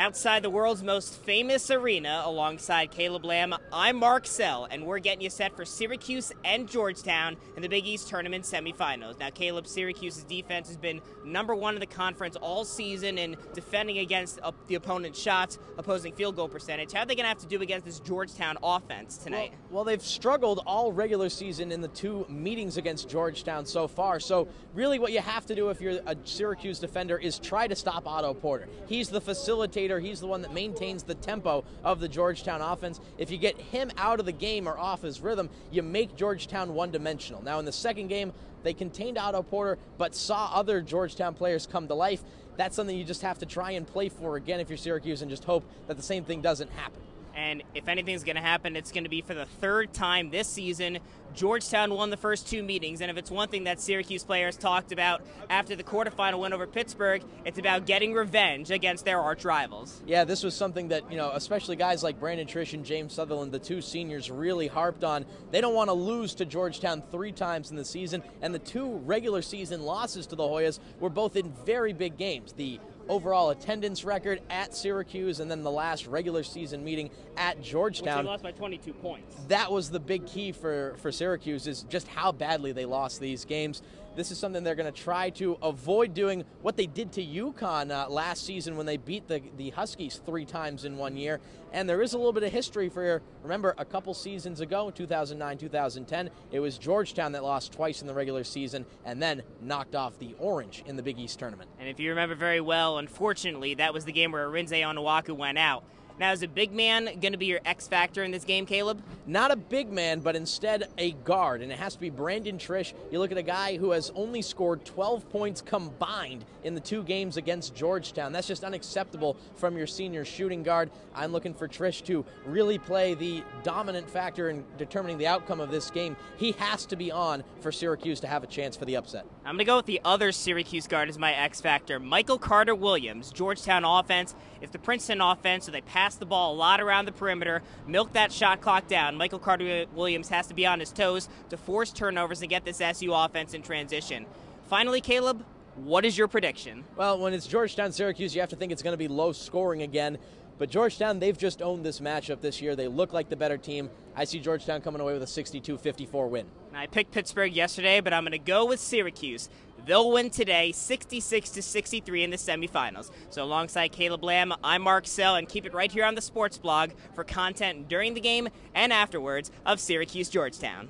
Outside the world's most famous arena, alongside Caleb Lamb, I'm Mark Sell, and we're getting you set for Syracuse and Georgetown in the Big East Tournament semifinals. Now, Caleb, Syracuse's defense has been #1 in the conference all season in defending against the opponent's shots, opposing field goal percentage. How are they going to have to do against this Georgetown offense tonight? Well, they've struggled all regular season in the 2 meetings against Georgetown so far. So really what you have to do if you're a Syracuse defender is try to stop Otto Porter. He's the facilitator. He's the one that maintains the tempo of the Georgetown offense. If you get him out of the game or off his rhythm, you make Georgetown one-dimensional. Now, in the second game, they contained Otto Porter, but saw other Georgetown players come to life. That's something you just have to try and play for again if you're Syracuse and just hope that the same thing doesn't happen. And if anything's going to happen, it's going to be for the 3rd time this season. Georgetown won the first 2 meetings, and if it's one thing that Syracuse players talked about after the quarterfinal win over Pittsburgh, it's about getting revenge against their arch rivals. Yeah, this was something that, especially guys like Brandon Trish and James Sutherland, the 2 seniors, really harped on. They don't want to lose to Georgetown 3 times in the season, and the 2 regular season losses to the Hoyas were both in very big games. The overall attendance record at Syracuse, and then the last regular season meeting at Georgetown. Which they lost by 22 points. That was the big key for Syracuse, is just how badly they lost these games. This is something they're going to try to avoid doing, what they did to UConn last season when they beat the Huskies 3 times in 1 year. And there is a little bit of history for, remember, a couple seasons ago, 2009, 2010, it was Georgetown that lost twice in the regular season and then knocked off the Orange in the Big East tournament. And if you remember very well, unfortunately, that was the game where Arinze Onuaku went out. Now, is a big man going to be your X factor in this game, Caleb? Not a big man, but instead a guard, and it has to be Brandon Trish. You look at a guy who has only scored 12 points combined in the 2 games against Georgetown. That's just unacceptable from your senior shooting guard. I'm looking for Trish to really play the dominant factor in determining the outcome of this game. He has to be on for Syracuse to have a chance for the upset. I'm going to go with the other Syracuse guard as my X factor, Michael Carter-Williams. Georgetown offense, it's the Princeton offense, so they pass the ball a lot around the perimeter, milk that shot clock down. Michael Carter-Williams has to be on his toes to force turnovers and get this SU offense in transition. Finally, Caleb, what is your prediction? Well, when it's Georgetown-Syracuse, you have to think it's going to be low scoring again. But Georgetown, they've just owned this matchup this year. They look like the better team. I see Georgetown coming away with a 62-54 win. I picked Pittsburgh yesterday, but I'm going to go with Syracuse. They'll win today 66-63 in the semifinals. So alongside Caleb Lamb, I'm Mark Sell, and keep it right here on the Sports Blog for content during the game and afterwards of Syracuse Georgetown.